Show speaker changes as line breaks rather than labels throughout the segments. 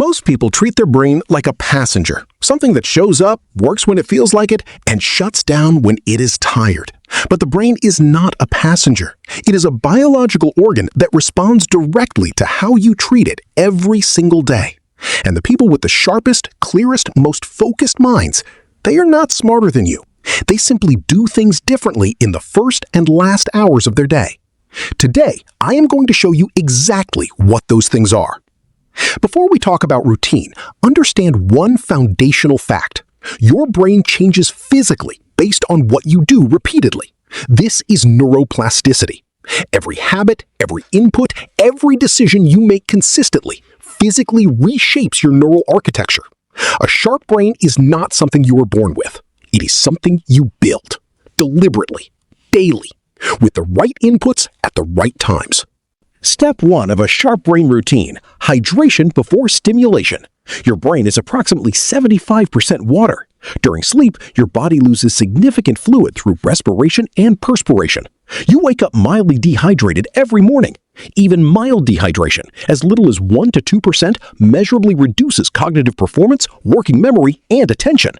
Most people treat their brain like a passenger, something that shows up, works when it feels like it, and shuts down when it is tired. But the brain is not a passenger. It is a biological organ that responds directly to how you treat it every single day. And the people with the sharpest, clearest, most focused minds, they are not smarter than you. They simply do things differently in the first and last hours of their day. Today, I am going to show you exactly what those things are. Before we talk about routine, understand one foundational fact. Your brain changes physically based on what you do repeatedly. This is neuroplasticity. Every habit, every input, every decision you make consistently physically reshapes your neural architecture. A sharp brain is not something you were born with. It is something you build, deliberately, daily, with the right inputs at the right times. Step 1 of a sharp brain routine: hydration before stimulation. Your brain is approximately 75% water. During sleep, your body loses significant fluid through respiration and perspiration. You wake up mildly dehydrated every morning. Even mild dehydration, as little as 1 to 2%, measurably reduces cognitive performance, working memory, and attention.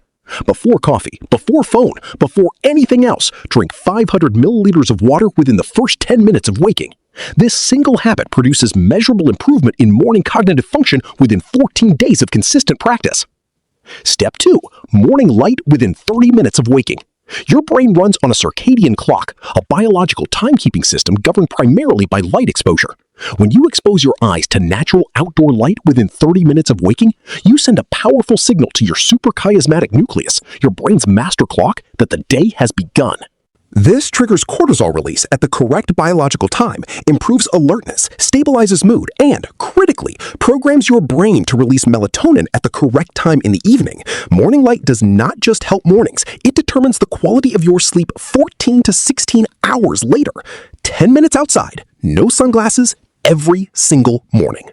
Before coffee, before phone, before anything else, drink 500 milliliters of water within the first 10 minutes of waking. This single habit produces measurable improvement in morning cognitive function within 14 days of consistent practice. Step 2. Morning light within 30 minutes of waking. Your brain runs on a circadian clock, a biological timekeeping system governed primarily by light exposure. When you expose your eyes to natural outdoor light within 30 minutes of waking, you send a powerful signal to your suprachiasmatic nucleus, your brain's master clock, that the day has begun. This triggers cortisol release at the correct biological time, improves alertness, stabilizes mood, and, critically, programs your brain to release melatonin at the correct time in the evening. Morning light does not just help mornings, it determines the quality of your sleep 14 to 16 hours later. 10 minutes outside, no sunglasses, every single morning.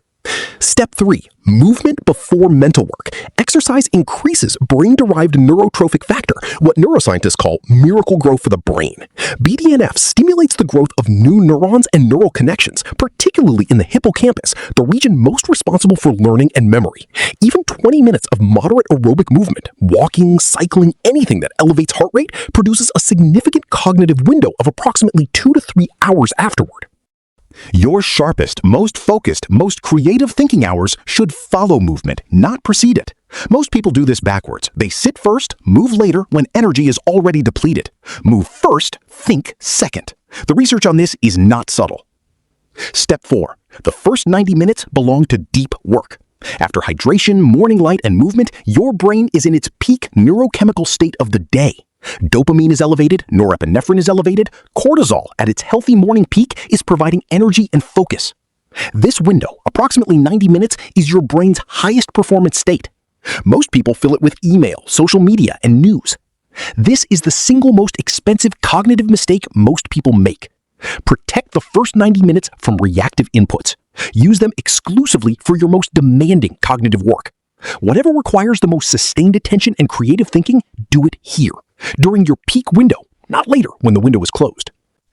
Step 3. Movement before mental work. Exercise increases brain-derived neurotrophic factor, what neuroscientists call miracle growth for the brain. BDNF stimulates the growth of new neurons and neural connections, particularly in the hippocampus, the region most responsible for learning and memory. Even 20 minutes of moderate aerobic movement, walking, cycling, anything that elevates heart rate, produces a significant cognitive window of approximately 2 to 3 hours afterward. Your sharpest, most focused, most creative thinking hours should follow movement, not precede it. Most people do this backwards. They sit first, move later when energy is already depleted. Move first, think second. The research on this is not subtle. Step 4. The first 90 minutes belong to deep work. After hydration, morning light, and movement, your brain is in its peak neurochemical state of the day. Dopamine is elevated, norepinephrine is elevated, cortisol at its healthy morning peak is providing energy and focus. This window, approximately 90 minutes, is your brain's highest performance state. Most people fill it with email, social media, and news. This is the single most expensive cognitive mistake most people make. Protect the first 90 minutes from reactive inputs. Use them exclusively for your most demanding cognitive work. Whatever requires the most sustained attention and creative thinking, do it here, during your peak window, not later when the window is closed.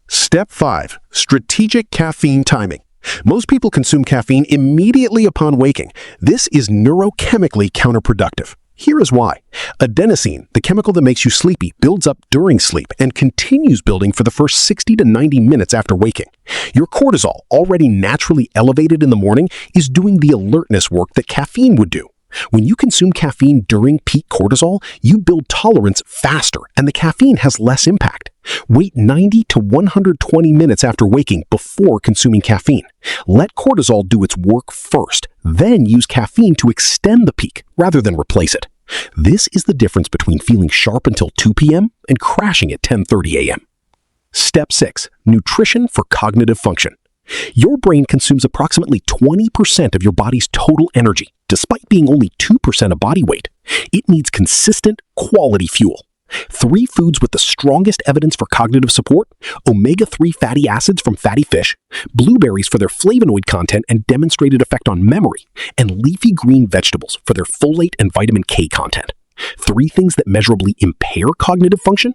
Step 5. Strategic caffeine timing. Most people consume caffeine immediately upon waking. This is neurochemically counterproductive. Here is why. Adenosine, the chemical that makes you sleepy, builds up during sleep and continues building for the first 60 to 90 minutes after waking. Your cortisol, already naturally elevated in the morning, is doing the alertness work that caffeine would do. When you consume caffeine during peak cortisol, you build tolerance faster and the caffeine has less impact. Wait 90 to 120 minutes after waking before consuming caffeine. Let cortisol do its work first, then use caffeine to extend the peak rather than replace it. This is the difference between feeling sharp until 2 p.m. and crashing at 10:30 a.m. Step 6. Nutrition for cognitive function. Your brain consumes approximately 20% of your body's total energy, despite being only 2% of body weight. It needs consistent, quality fuel. 3 foods with the strongest evidence for cognitive support: omega-3 fatty acids from fatty fish, blueberries for their flavonoid content and demonstrated effect on memory, and leafy green vegetables for their folate and vitamin K content. 3 things that measurably impair cognitive function: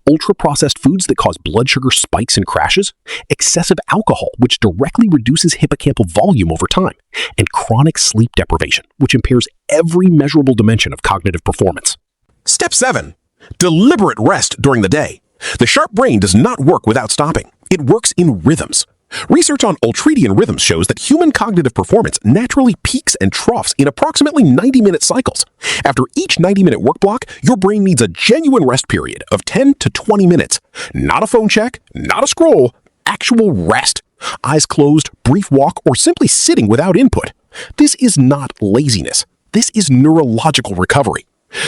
ultra-processed foods that cause blood sugar spikes and crashes, excessive alcohol, which directly reduces hippocampal volume over time, and chronic sleep deprivation, which impairs every measurable dimension of cognitive performance. Step 7. Deliberate rest during the day. The sharp brain does not work without stopping. It works in rhythms. Research on Ultradian rhythms shows that human cognitive performance naturally peaks and troughs in approximately 90-minute cycles. After each 90-minute work block, your brain needs a genuine rest period of 10 to 20 minutes. Not a phone check, not a scroll, actual rest. Eyes closed, brief walk, or simply sitting without input. This is not laziness. This is neurological recovery.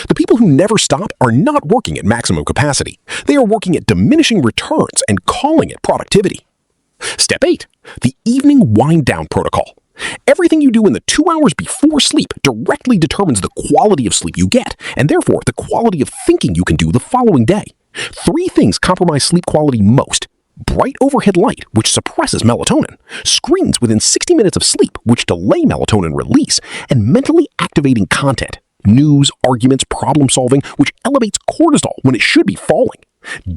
The people who never stop are not working at maximum capacity. They are working at diminishing returns and calling it productivity. Step 8. The evening wind-down protocol. Everything you do in the 2 hours before sleep directly determines the quality of sleep you get, and therefore the quality of thinking you can do the following day. 3 things compromise sleep quality most: bright overhead light, which suppresses melatonin, screens within 60 minutes of sleep, which delay melatonin release, and mentally activating content, news, arguments, problem solving, which elevates cortisol when it should be falling.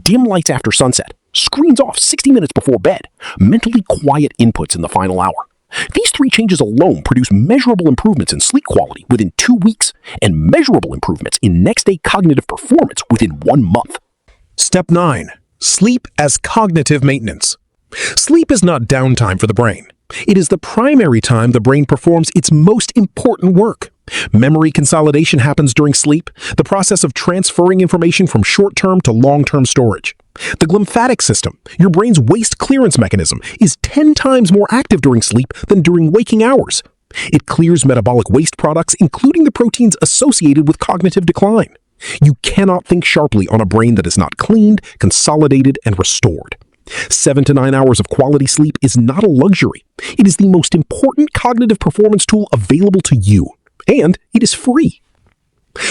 Dim lights after sunset, screens off 60 minutes before bed, mentally quiet inputs in the final hour. These 3 changes alone produce measurable improvements in sleep quality within 2 weeks and measurable improvements in next-day cognitive performance within 1 month. Step 9. Sleep as cognitive maintenance. Sleep is not downtime for the brain. It is the primary time the brain performs its most important work. Memory consolidation happens during sleep, the process of transferring information from short-term to long-term storage. The glymphatic system, your brain's waste clearance mechanism, is 10 times more active during sleep than during waking hours. It clears metabolic waste products, including the proteins associated with cognitive decline. You cannot think sharply on a brain that is not cleaned, consolidated, and restored. 7 to 9 hours of quality sleep is not a luxury. It is the most important cognitive performance tool available to you, and it is free.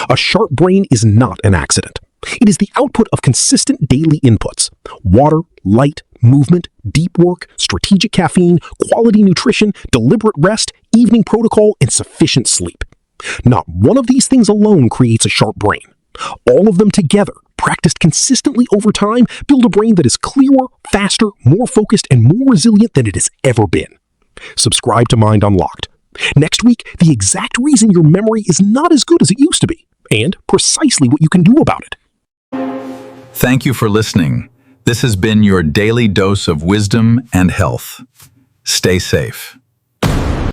A sharp brain is not an accident. It is the output of consistent daily inputs: water, light, movement, deep work, strategic caffeine, quality nutrition, deliberate rest, evening protocol, and sufficient sleep. Not one of these things alone creates a sharp brain. All of them together, practiced consistently over time, build a brain that is clearer, faster, more focused, and more resilient than it has ever been. Subscribe to Mind Unlocked. Next week, the exact reason your memory is not as good as it used to be, and precisely what you can do about it.
Thank you for listening. This has been your daily dose of wisdom and health. Stay safe.